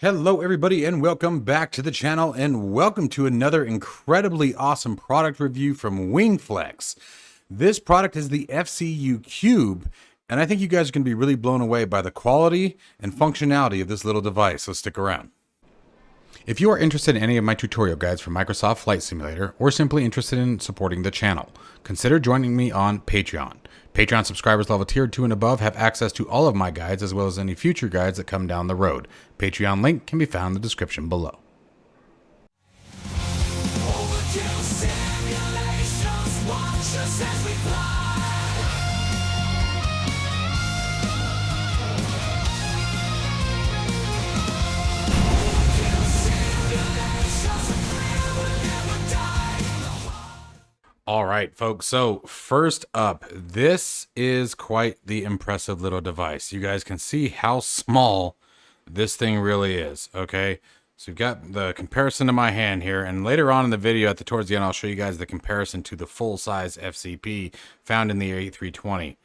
Hello everybody and welcome back to the channel and welcome to another incredibly awesome product review from WingFlex. This product is the FCU Cube and I think you guys are going to be really blown away by the quality and functionality of this little device, so stick around. If you are interested in any of my tutorial guides for Microsoft Flight Simulator or simply interested in supporting the channel, consider joining me on Patreon. Patreon subscribers level tier 2 and above have access to all of my guides as well as any future guides that come down the road. Patreon link can be found in the description below. All right, folks, so first up, this is quite the impressive little device. You guys can see how small this thing really is, okay? So you've got the comparison to my hand here, and later on in the video towards the end, I'll show you guys the comparison to the full-size FCP found in the 8320.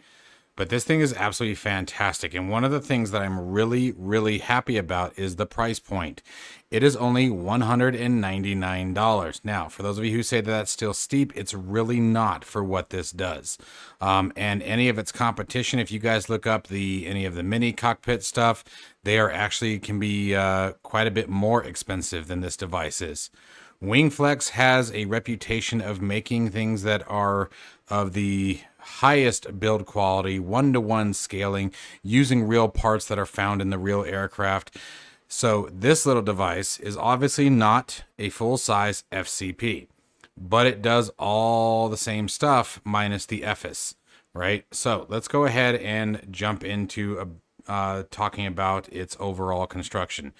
But this thing is absolutely fantastic. And one of the things that I'm really happy about is the price point. It is only $199. Now, for those of you who say that that's still steep, it's really not for what this does. And any of its competition, if you guys look up any of the mini cockpit stuff, they are actually can be quite a bit more expensive than this device is. WingFlex has a reputation of making things that are of the highest build quality, one-to-one scaling, using real parts that are found in the real aircraft. So this little device is obviously not a full-size FCP, but it does all the same stuff minus the FS, right? So let's go ahead and jump into talking about its overall construction.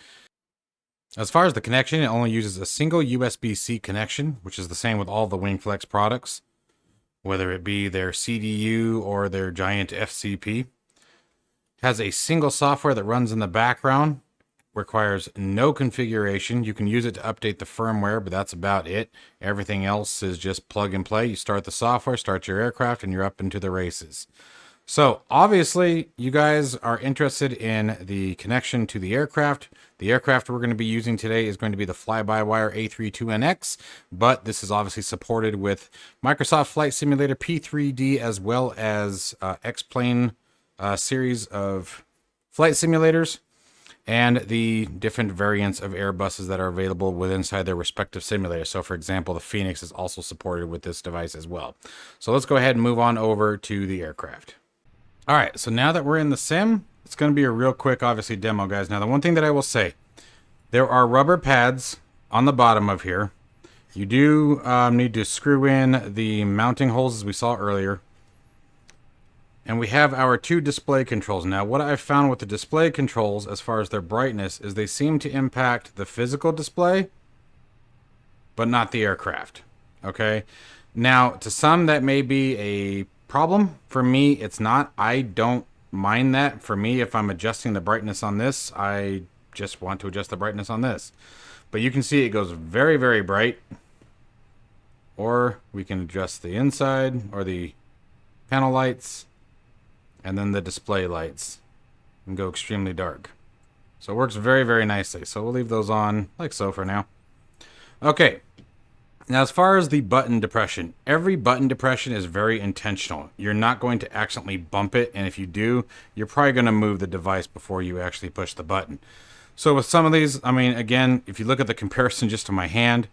As far as the connection, it only uses a single USB-C connection, which is the same with all the WingFlex products, whether it be their CDU or their giant FCP. It has a single software that runs in the background, requires no configuration. You can use it to update the firmware, but that's about it. Everything else is just plug and play. You start the software, start your aircraft, and you're up into the races. So obviously you guys are interested in the connection to the aircraft. The aircraft we're going to be using today is going to be the fly-by-wire A32NX, but this is obviously supported with Microsoft Flight Simulator P3D as well as Xplane series of flight simulators and the different variants of Airbuses that are available within inside their respective simulators. So for example, the Phoenix is also supported with this device as well. So let's go ahead and move on over to the aircraft. All right, so now that we're in the sim, it's going to be a real quick, obviously, demo, guys. Now, the one thing that I will say, there are rubber pads on the bottom of here. You do need to screw in the mounting holes, as we saw earlier. And we have our two display controls. Now, what I've found with the display controls, as far as their brightness, is they seem to impact the physical display, but not the aircraft, okay? Now, to some, that may be a problem. For me, it's not. I don't mind that. For me, if I'm adjusting the brightness on this, I just want to adjust the brightness on this. But you can see it goes very bright. Or we can adjust the inside or the panel lights and then the display lights and go extremely dark. So it works very nicely. So we'll leave those on like so for now. Okay. Now, as far as the button depression, every button depression is very intentional. You're not going to accidentally bump it, and if you do, you're probably going to move the device before you actually push the button. So with some of these, I mean, again, if you look at the comparison just to my hand,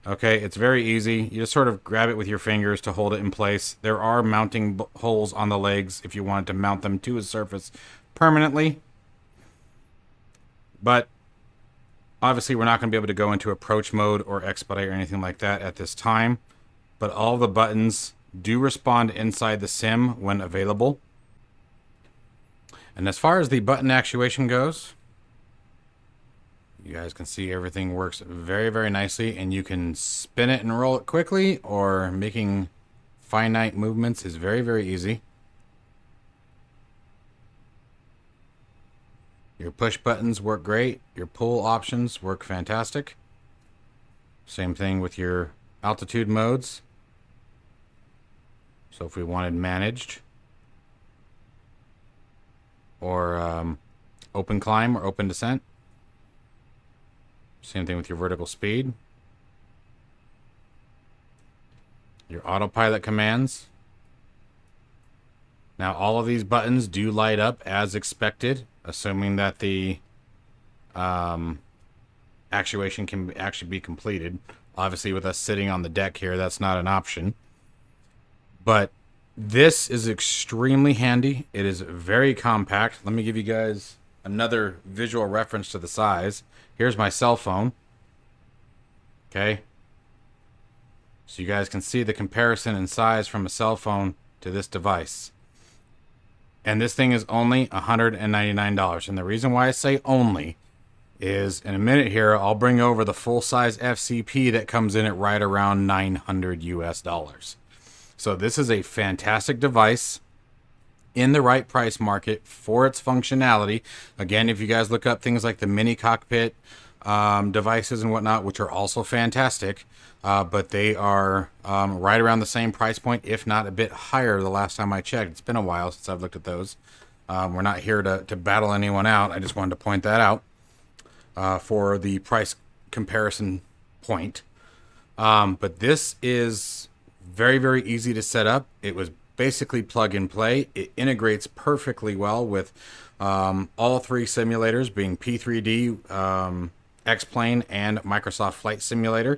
okay, it's very easy. You just sort of grab it with your fingers to hold it in place. There are mounting holes on the legs if you wanted to mount them to a surface permanently. But obviously, we're not going to be able to go into approach mode or expedite or anything like that at this time, but all the buttons do respond inside the sim when available. And as far as the button actuation goes, you guys can see everything works very nicely, and you can spin it and roll it quickly, or making finite movements is very easy. Your push buttons work great. Your pull options work fantastic. Same thing with your altitude modes. So if we wanted managed or open climb or open descent, Same thing with your vertical speed. Your autopilot commands. Now all of these buttons do light up as expected, assuming that the actuation can actually be completed. Obviously with us sitting on the deck here, that's not an option. But this is extremely handy. It is very compact. Let me give you guys another visual reference to the size. Here's my cell phone. Okay. So you guys can see the comparison in size from a cell phone to this device. And this thing is only $199. And the reason why I say only is in a minute here, I'll bring over the full-size FCP that comes in at right around $900 US. So this is a fantastic device in the right price market for its functionality. Again, if you guys look up things like the mini cockpit devices and whatnot, which are also fantastic, but they are right around the same price point, if not a bit higher the last time I checked. It's been a while since I've looked at those. We're not here to battle anyone out. I just wanted to point that out for the price comparison point. But this is very, very easy to set up. It was basically plug and play. It integrates perfectly well with all three simulators, being P3D, Xplane, and Microsoft Flight Simulator.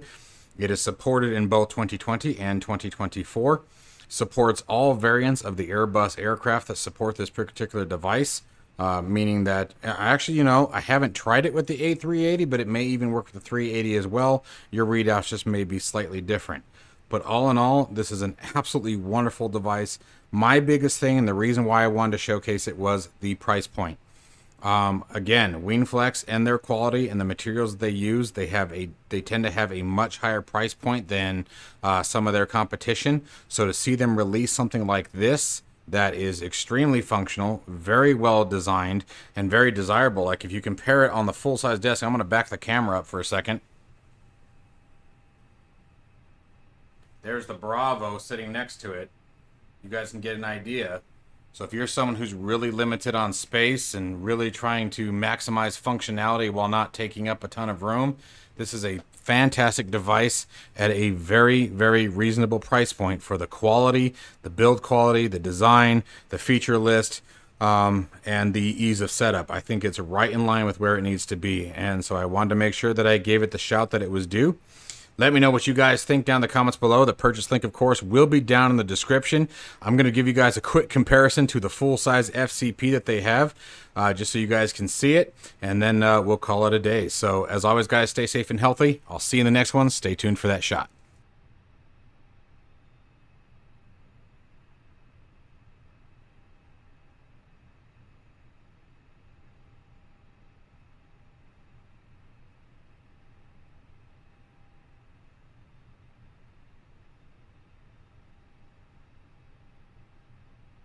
It is supported in both 2020 and 2024. Supports all variants of the Airbus aircraft that support this particular device. Meaning that, actually, you know, I haven't tried it with the A380, but it may even work with the 380 as well. Your readouts just may be slightly different. But all in all, this is an absolutely wonderful device. My biggest thing and the reason why I wanted to showcase it was the price point. Again, WingFlex and their quality and the materials they use, they tend to have a much higher price point than some of their competition. So to see them release something like this, that is extremely functional, very well designed, and very desirable. Like if you compare it on the full-size desk, I'm going to back the camera up for a second. There's the Bravo sitting next to it. You guys can get an idea. So if you're someone who's really limited on space and really trying to maximize functionality while not taking up a ton of room, this is a fantastic device at a very, very reasonable price point for the quality, the build quality, the design, the feature list, and the ease of setup. I think it's right in line with where it needs to be. And so I wanted to make sure that I gave it the shout that it was due. Let me know what you guys think down in the comments below. The purchase link, of course, will be down in the description. I'm going to give you guys a quick comparison to the full-size FCP that they have, just so you guys can see it, and then we'll call it a day. So, as always, guys, stay safe and healthy. I'll see you in the next one. Stay tuned for that shot.